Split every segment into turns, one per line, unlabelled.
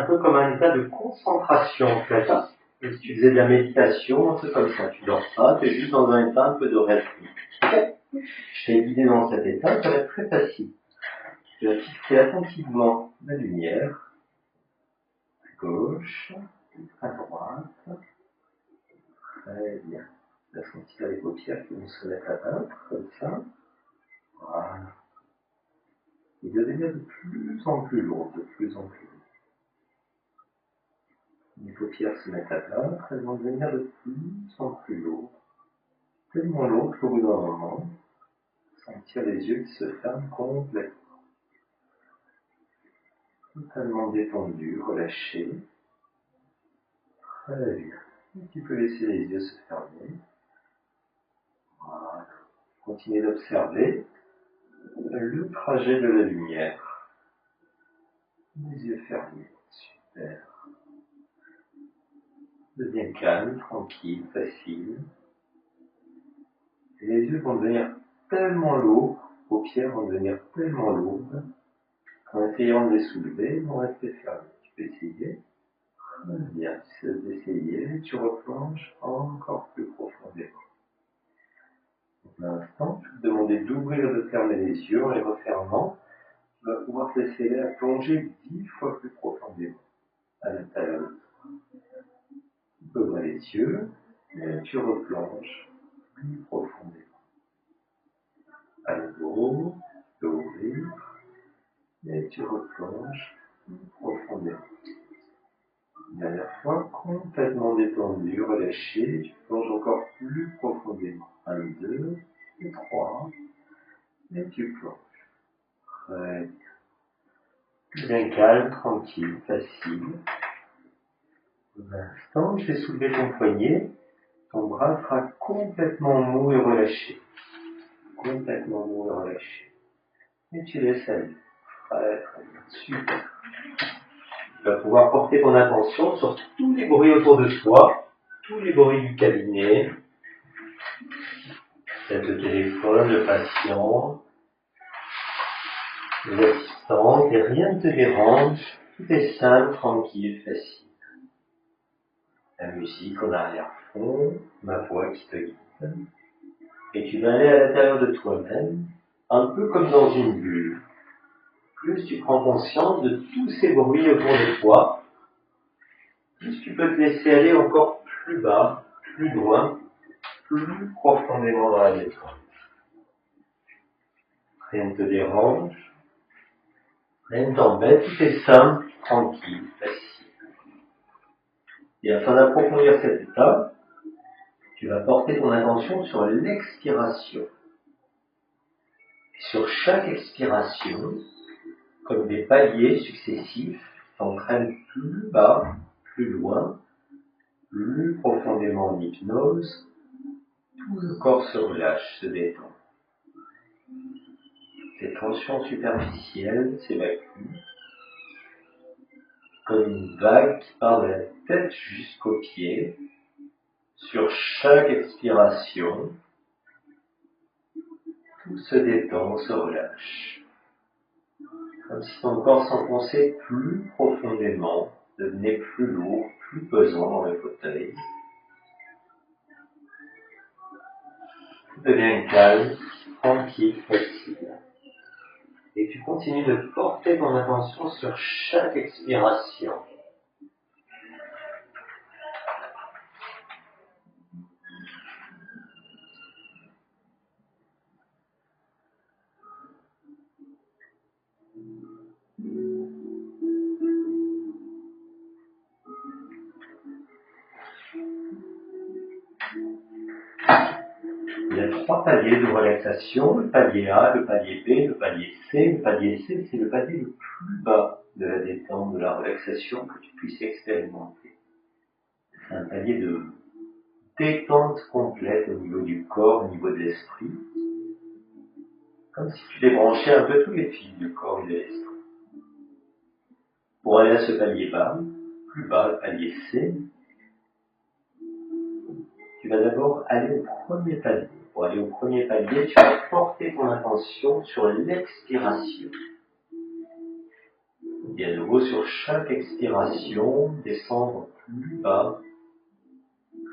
peu comme un état de concentration en fait. Et si tu faisais de la méditation, un peu comme ça, tu dors pas, tu es juste dans un état un peu de rêve. Je t'ai guidé dans cet état, ça va être très facile. Tu vas fixer attentivement la lumière, à gauche, à droite, très bien. Tu vas sentir les paupières qui vont se mettre à vaincre, comme ça. Voilà. Et devenir de plus en plus lourd, de plus en plus lourd. Les paupières se mettent à vaincre, elles vont devenir de plus en plus lourdes. Tellement lourdes qu'au bout d'un moment, sentir les yeux qui se ferment complètement. Totalement détendus, relâchés. Très bien. Et tu peux laisser les yeux se fermer. Voilà. Continuez d'observer le trajet de la lumière. Les yeux fermés. Super. Deviens calme, tranquille, facile. Et les yeux vont devenir tellement lourds, les paupières vont devenir tellement lourdes, qu'en essayant de les soulever, ils vont rester fermés. Tu peux essayer. Bien, tu sais d'essayer, tu replonges encore plus profondément. Pour l'instant, je vais te demander d'ouvrir et de fermer les yeux en les refermant. Tu vas pouvoir te laisser à plonger 10 fois plus profondément à l'intérieur de toi. Tu ouvres les yeux et tu replonges plus profondément. À nouveau, tu peux ouvrir et tu replonges plus profondément. Une dernière fois, complètement détendu, relâché, tu plonges encore plus profondément. 1, 2, et 3, et tu plonges. Très bien. Bien calme, tranquille, facile. Pour l'instant, je vais soulever ton poignet. Ton bras sera complètement mou et relâché. Complètement mou et relâché. Et tu laisses aller. Très très bien. Super. Tu vas pouvoir porter ton attention sur tous les bruits autour de toi, tous les bruits du cabinet, peut-être le téléphone, le patient, les assistantes, et rien ne te dérange. Tout est simple, tranquille, facile. La musique en arrière-fond, ma voix qui te guide. Et tu vas aller à l'intérieur de toi-même, un peu comme dans une bulle. Plus tu prends conscience de tous ces bruits autour de toi, plus tu peux te laisser aller encore plus bas, plus loin, plus profondément dans la détente. Rien ne te dérange, rien ne t'embête, tout est simple, tranquille, facile. Et afin d'approfondir cet état, tu vas porter ton attention sur l'expiration. Et sur chaque expiration, comme des paliers successifs, t'entraînent plus bas, plus loin, plus profondément en hypnose, tout le corps se relâche, se détend. Les tensions superficielles s'évacuent, comme une vague qui part de la tête jusqu'aux pieds. Sur chaque expiration, tout se détend, se relâche. Comme si ton corps s'enfonçait plus profondément, devenait plus lourd, plus pesant dans le fauteuil. Tout devient calme, tranquille, facile. Et tu continues de porter ton attention sur chaque expiration. Il y a 3 paliers de relaxation, le palier A, le palier B, le palier C. Le palier C, c'est le palier le plus bas de la détente, de la relaxation que tu puisses expérimenter. C'est un palier de détente complète au niveau du corps, au niveau de l'esprit, comme si tu débranchais un peu tous les fils du corps et de l'esprit. Pour aller à ce palier bas, plus bas, le palier C, tu vas d'abord aller au premier palier. Pour aller au premier palier, tu vas porter ton attention sur l'expiration. Et à nouveau, sur chaque expiration, descendre plus bas,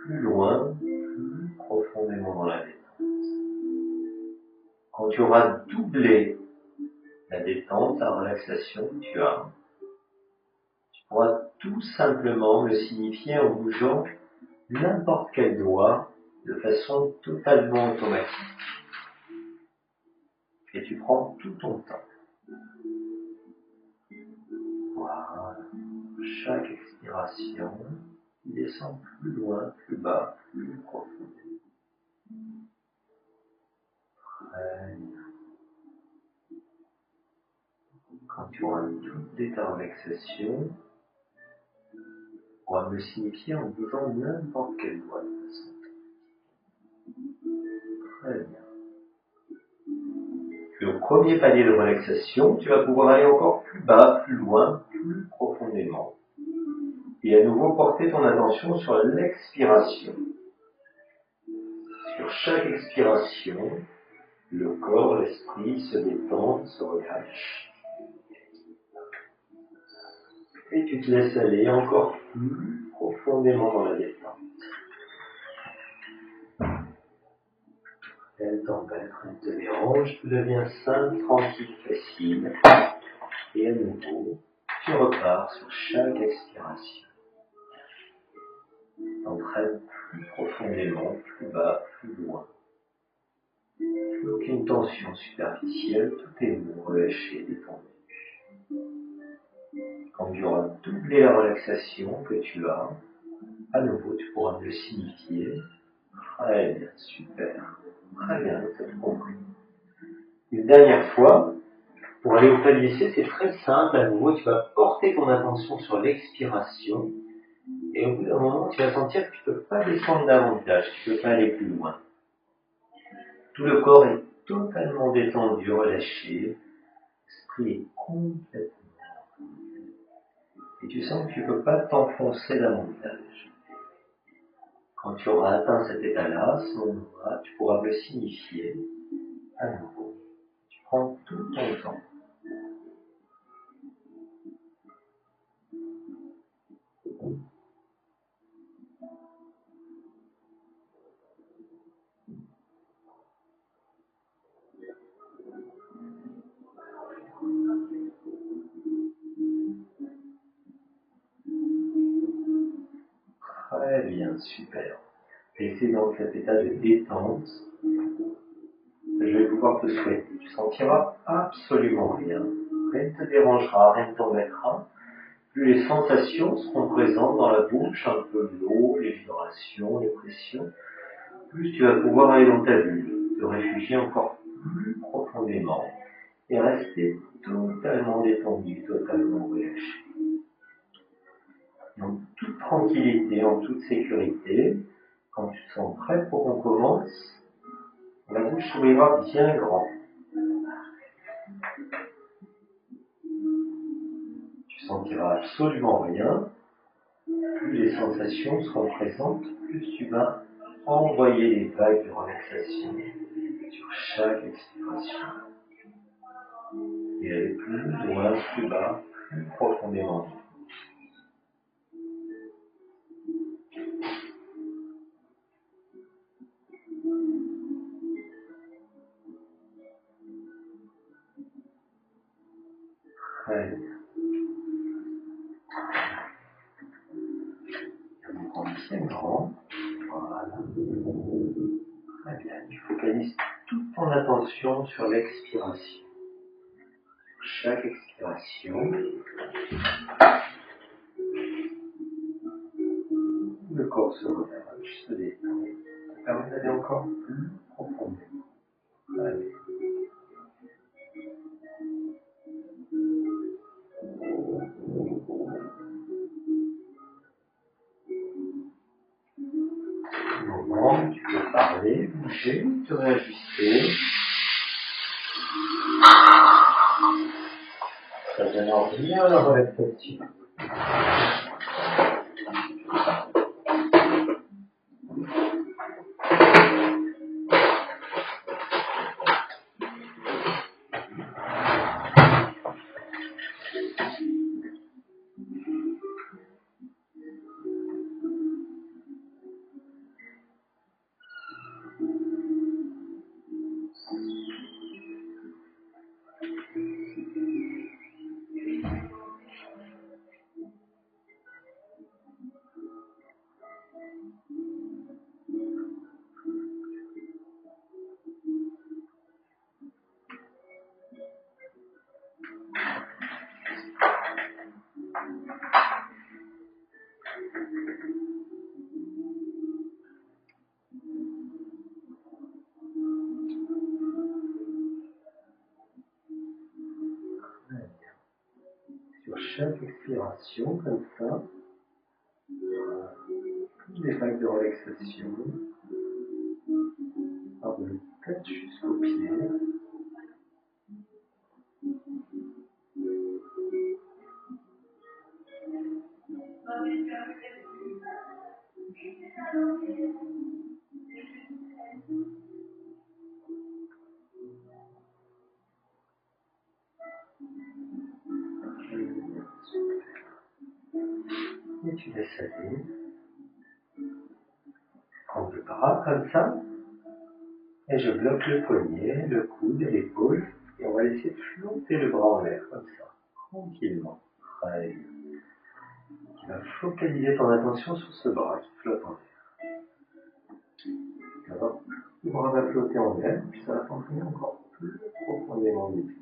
plus loin, plus profondément dans la détente. Quand tu auras doublé la détente, la relaxation que tu as, tu pourras tout simplement le signifier en bougeant n'importe quel doigt de façon totalement automatique. Et tu prends tout ton temps. Voilà. Chaque expiration, tu descends plus loin, plus bas, plus profond. Très bien. Quand tu auras doublé ta relaxation, tu pourras me le signifier en bougeant n'importe quel doigt de façon. Très bien. Puis au premier palier de relaxation, tu vas pouvoir aller encore plus bas, plus loin, plus profondément. Et à nouveau porter ton attention sur l'expiration. Sur chaque expiration, le corps, l'esprit se détendent, se relâchent. Et tu te laisses aller encore plus profondément dans la détente. Elle t'embête, elle te dérange, tu deviens simple, tranquille, facile. Et à nouveau, tu repars sur chaque expiration. T'entraînes plus profondément, plus bas, plus loin. Plus aucune tension superficielle, tout est mou, relâché, détendu. Quand tu auras doublé la relaxation que tu as, à nouveau tu pourras me le signifier. Très bien, super. Très bien, tu as compris. Une dernière fois, pour aller au palier C, c'est très simple. À nouveau, tu vas porter ton attention sur l'expiration. Et au bout d'un moment, tu vas sentir que tu ne peux pas descendre davantage, tu ne peux pas aller plus loin. Tout le corps est totalement détendu, relâché. L'esprit est complètement. Et tu sens que tu ne peux pas t'enfoncer davantage. Quand tu auras atteint cet état-là, à ce moment-là, tu pourras me le signifier à nouveau. Tu prends tout ton temps. Très bien, super. Et c'est dans cet état de détente que je vais pouvoir te souhaiter. Tu sentiras absolument rien. Rien ne te dérangera, rien ne t'embêtera. Plus les sensations seront présentes dans la bouche, un peu l'eau, les vibrations, les pressions, plus tu vas pouvoir aller dans ta bulle, te réfugier encore plus profondément et rester totalement détendu, totalement relâché. En toute tranquillité, en toute sécurité, quand tu te sens prêt pour qu'on commence, la bouche s'ouvrira bien grand. Tu sentiras absolument rien. Plus les sensations seront présentes, plus tu vas envoyer les vagues de relaxation sur chaque expiration. Et aller plus loin, plus bas, plus profondément. Très bien. On prend bien grand. Voilà. Très bien. Tu focalises toute ton attention sur l'expiration. Chaque expiration, le corps se relâche, se détend. Ça permet d'aller encore plus profondément. Allez. Moment, tu peux parler, bouger, te réajuster. Ça donne envie à la relaxation. Sur chaque expiration, comme ça, toutes les vagues de relaxation, par de la tête jusqu'aux pieds. Et tu laisses aller. Prends le bras comme ça. Et je bloque le poignet, le coude et l'épaule. Et on va laisser flotter le bras en l'air, comme ça. Tranquillement. Très bien. Tu vas focaliser ton attention sur ce bras qui flotte en l'air. Alors, le bras va flotter en l'air, puis ça va t'entraîner encore plus profondément d'ici.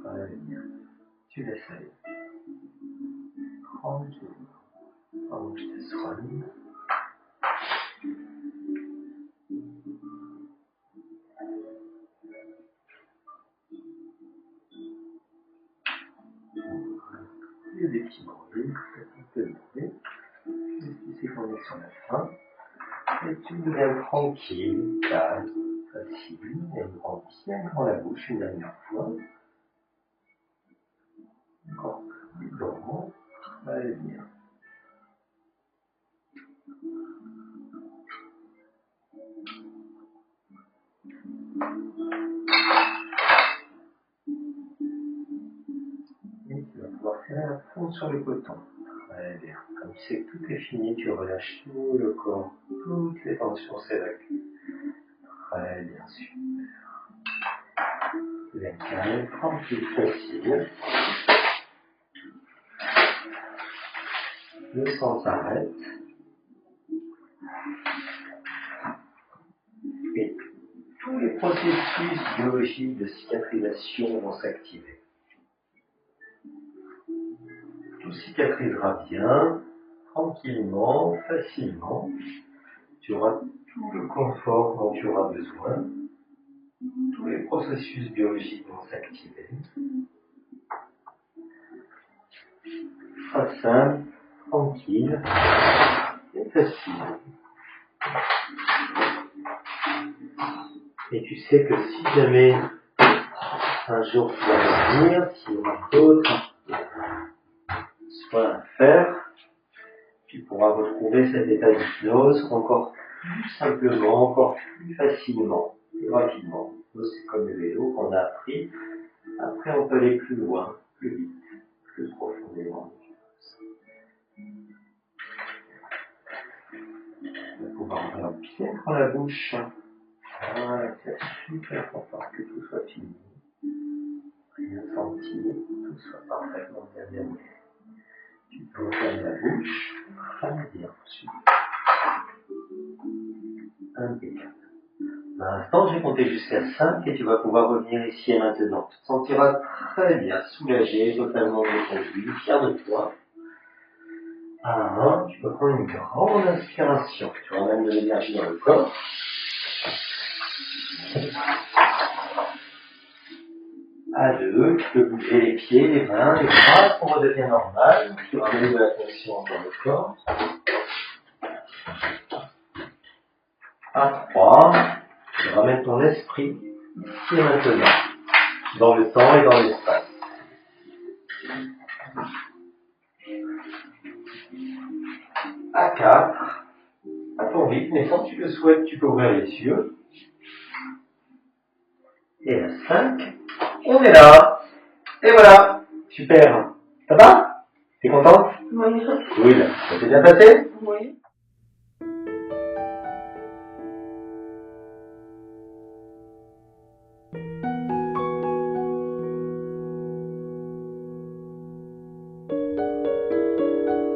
Très bien. Tu laisses aller. Tranquillement. Pendant que je te soigne. Il y a des petits bruits, ça peut demander. Ici, c'est qu'on est sur la fin. Et tu deviens tranquille, calme, facile. Et ouvre bien grand la bouche une dernière fois. Encore plus grand. Très bien. Et tu vas pouvoir faire la fond sur le coton. Très bien. Comme tu sais que tout est fini, tu relâches tout le corps. Toutes les tensions s'évacuent. Très bien, super. Tu deviens calme, tranquille, facile. Le sang s'arrête. Et tous les processus biologiques de cicatrisation vont s'activer. Tout cicatrisera bien, tranquillement, facilement. Tu auras tout le confort dont tu auras besoin. Tous les processus biologiques vont s'activer. Très simple, tranquille et facile. Et tu sais que si jamais un jour tu vas revenir, s'il y aura d'autres soins à faire, tu pourras retrouver cet état d'hypnose encore plus simplement, encore plus facilement, plus rapidement. C'est comme le vélo qu'on a appris. Après, on peut aller plus loin, plus vite, plus profondément. On va pouvoir faire bien dans la bouche. Voilà, c'est super important que tout soit fini. Rien senti, tout soit parfaitement bien déroulé. Tu peux fermer la bouche. Très bien, super. Impeccable. Maintenant, j'ai compté jusqu'à 5 et tu vas pouvoir revenir ici et maintenant. Tu te sentiras très bien, soulagé, totalement détendu, fier de toi. À 1, tu peux prendre une grande inspiration. Tu ramènes de l'énergie dans le corps. À 2, tu peux bouger les pieds, les mains, les bras pour redevenir normal. Tu ramènes de la tension dans le corps. À 3, tu ramènes ton esprit ici et maintenant, dans le temps et dans l'espace. À 4, à ton rythme, mais quand tu le souhaites, tu peux ouvrir les yeux. Et à 5, on est là. Et voilà, super. Ça va? T'es contente?
Oui.
Oui, ça s'est bien passé?
Oui.